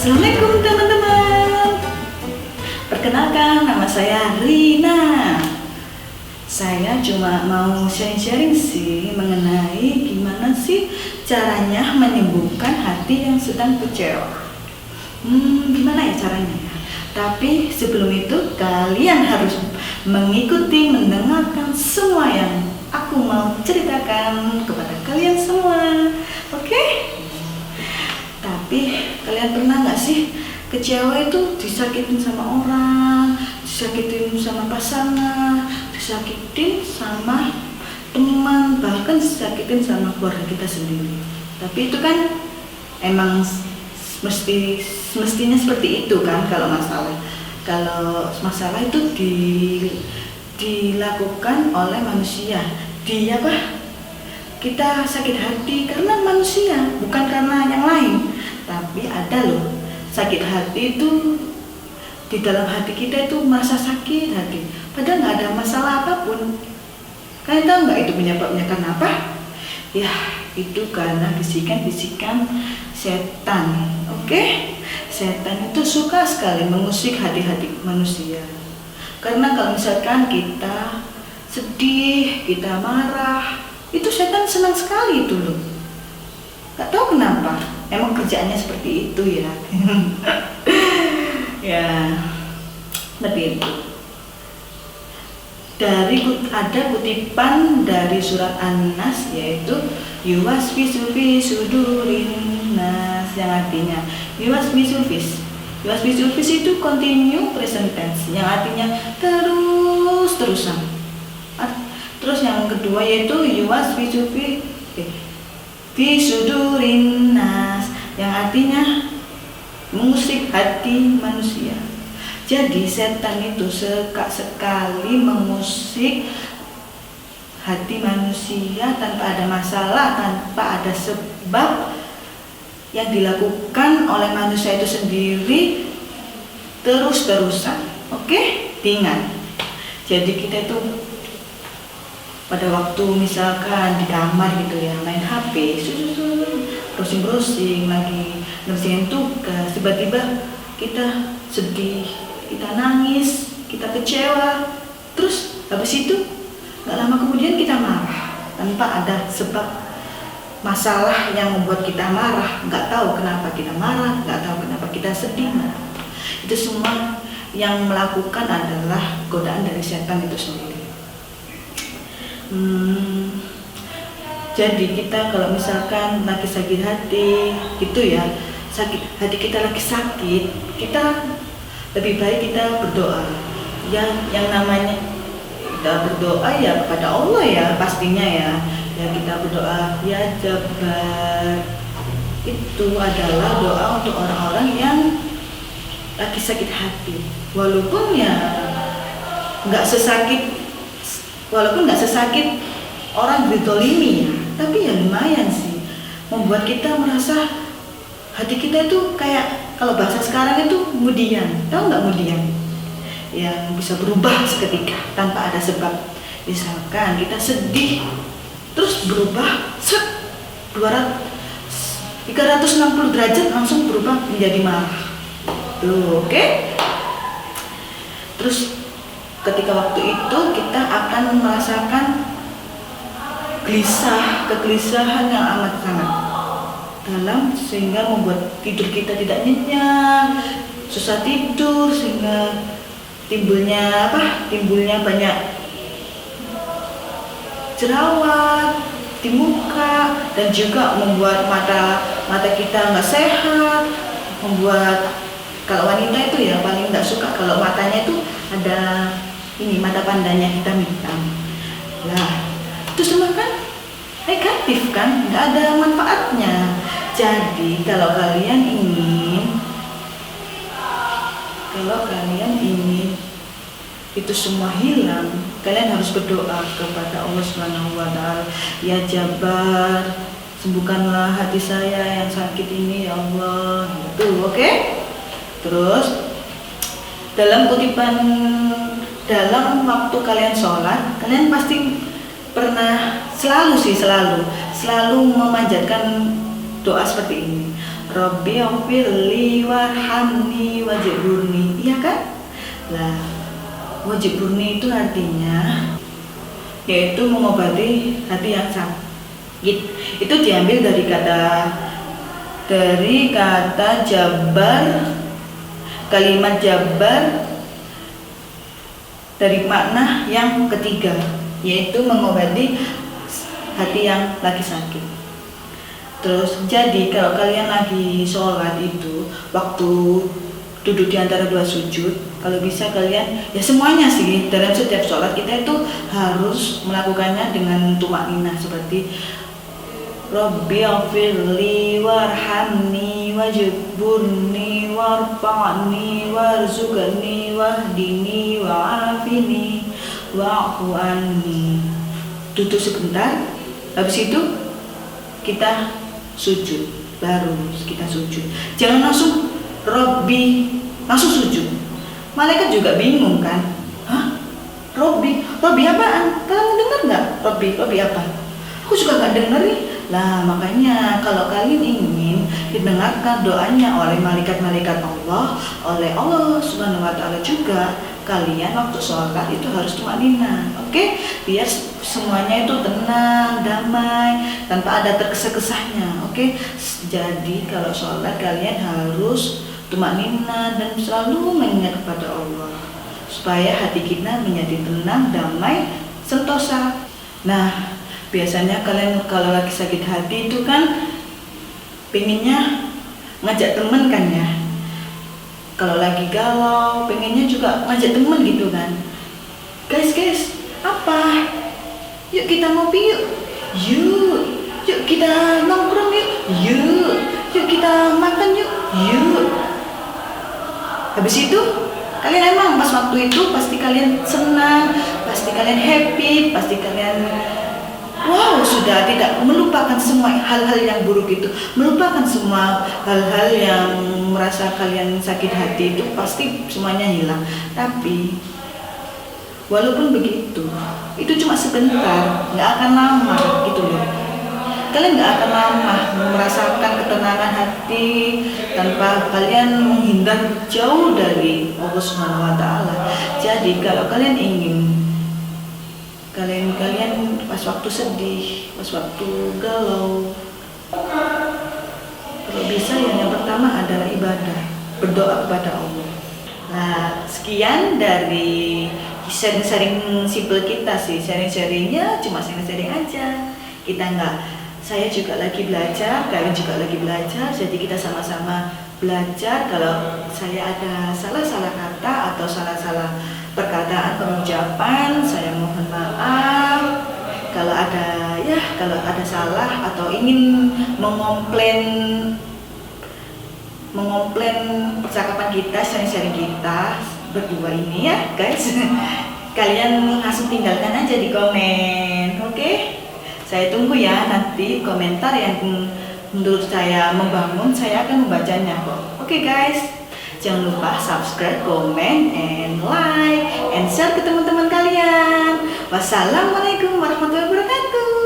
Assalamualaikum teman-teman. Perkenalkan, nama saya Rina. Saya cuma mau sharing-sharing sih mengenai gimana sih caranya menyembuhkan hati yang sedang kecewa. Gimana ya caranya ya? Tapi sebelum itu kalian harus mengikuti, mendengarkan semua yang aku mau ceritakan kepada kalian semua. Oke? Tapi kalian pernah nggak sih kecewa itu disakitin sama orang, disakitin sama pasangan, disakitin sama teman, bahkan disakitin sama keluarga kita sendiri. Tapi itu kan emang mestinya seperti itu kan kalau masalah itu dilakukan oleh manusia. Kita sakit hati karena manusia, bukan karena yang lain. Tapi ada loh, sakit hati itu di dalam hati kita itu merasa sakit hati, padahal nggak ada masalah apapun. Kalian tahu nggak itu penyebabnya kenapa? Ya, itu karena bisikan-bisikan setan. Oke? Setan itu suka sekali mengusik hati-hati manusia. Karena kalau misalkan kita sedih, kita marah, itu setan senang sekali itu loh. Gak tahu kenapa, emang kerjaannya seperti itu ya. Ya, seperti itu. Ada kutipan dari surat An-Nas, yaitu yuwaswisu fi sudurin nas, yang artinya yuwaswisu itu continue present tense, yang artinya terus-terusan. Terus yang kedua yaitu yuwaswisu fi sudurin nas, yang artinya mengusik hati manusia. Jadi setan itu suka sekali mengusik hati manusia tanpa ada masalah, tanpa ada sebab, yang dilakukan oleh manusia itu sendiri terus-terusan. Oke? Ingat. Jadi kita itu pada waktu misalkan di kamar gitu ya, main HP, browsing lagi ngerjain tugas, tiba-tiba kita sedih, kita nangis, kita kecewa, terus habis itu gak lama kemudian kita marah tanpa ada sebab masalah yang membuat kita marah. Gak tahu kenapa kita marah, gak tahu kenapa kita sedih. Itu semua yang melakukan adalah godaan dari setan itu sendiri. Jadi kita kalau misalkan lagi sakit hati gitu ya, hati kita lagi sakit, kita lebih baik kita berdoa. Yang namanya kita berdoa ya kepada Allah ya pastinya ya. Ya kita berdoa ya Jabbar. Itu adalah doa untuk orang-orang yang lagi sakit hati. Walaupun nggak sesakit orang ditolimi ya, tapi ya lumayan sih, membuat kita merasa hati kita itu kayak, kalau bahasa sekarang itu mudian. Tahu nggak mudian? Yang bisa berubah seketika tanpa ada sebab. Misalkan kita sedih, terus berubah 360 derajat langsung berubah menjadi marah. Tuh, oke? Terus ketika waktu itu kita akan merasakan kegelisahan yang amat sangat dalam, sehingga membuat tidur kita tidak nyenyak, susah tidur, sehingga timbulnya banyak jerawat di muka, dan juga membuat mata kita nggak sehat, membuat, kalau wanita itu ya paling nggak suka kalau matanya itu ada mata pandanya hitam-hitam. Nah, itu semua kan negatif kan, nggak ada manfaatnya. Jadi kalau kalian ingin itu semua hilang, kalian harus berdoa kepada Allah Subhanahu wa Ta'ala. Ya Jabbar, sembuhkanlah hati saya yang sakit ini ya Allah. Gitu, oke? Terus dalam waktu kalian sholat, kalian pasti selalu memanjatkan doa seperti ini. Rabbi ighfirli warhamni wajburni, iya kan? Lah, wajburni itu artinya yaitu mengobati hati yang sakit. Itu diambil dari kata jabar, kalimat jabar dari makna yang ketiga, yaitu mengobati hati yang lagi sakit. Terus jadi kalau kalian lagi sholat itu, waktu duduk di antara dua sujud, kalau bisa kalian, ya semuanya sih, dalam setiap sholat kita itu harus melakukannya dengan tumakninah, seperti Rabbi ighfirli warhamni wajburni warfa'ni warzuqni wahdini wa'afini wa'fu anni. Duduk sebentar, habis itu kita sujud, baru kita sujud. Jangan langsung Robbi, langsung sujud. Malaikat juga bingung kan? Hah? Robbi apaan? Kalian dengar nggak? Robbi apa? Aku juga nggak denger nih. Lah makanya kalau kalian ingin didengarkan doanya oleh malaikat-malaikat Allah, oleh Allah Subhanahu wa Ta'ala juga, kalian waktu sholat itu harus tumanina, oke? Biar semuanya itu tenang, damai, tanpa ada tergesa-gesahnya, oke? Jadi kalau sholat kalian harus tumanina dan selalu mengingat kepada Allah, supaya hati kita menjadi tenang, damai, sentosa. Nah, biasanya kalian kalau lagi sakit hati itu kan pengennya ngajak temen kan ya. Kalau lagi galau, pengennya juga ngajak temen gitu kan. Guys, apa? Yuk kita ngopi yuk. Yuk kita nongkrong yuk. Yuk kita makan yuk. Habis itu kalian emang pas waktu itu pasti kalian senang, pasti kalian happy, pasti kalian sudah tidak melupakan semua hal-hal yang buruk itu, melupakan semua hal-hal yang merasa kalian sakit hati itu, pasti semuanya hilang. Tapi walaupun begitu, itu cuma sebentar, nggak akan lama gitu loh. Kalian nggak akan lama merasakan ketenangan hati tanpa kalian menghindar jauh dari Allah Subhanahu wa Ta'ala. Jadi kalau kalian ingin kalian pas waktu sedih, pas waktu galau, kalau bisa yang pertama adalah ibadah, berdoa kepada Allah. Nah, sekian dari sharing-sharing simple kita sih, sharing-sharingnya cuma sharing-sharing aja. Saya juga lagi belajar, kalian juga lagi belajar, jadi kita sama-sama belajar. Kalau saya ada salah-salah kata atau salah-salah perkataan pengucapan, saya mohon maaf. Kalau ada salah atau ingin mengomplain percakapan kita, sharing kita berdua ini ya guys, kalian langsung tinggalkan aja di komen, oke? Saya tunggu ya nanti komentar yang menurut saya membangun, saya akan membacanya kok. Oke guys, jangan lupa subscribe, comment, and like, and share ke teman-teman kalian. Wassalamualaikum warahmatullahi wabarakatuh.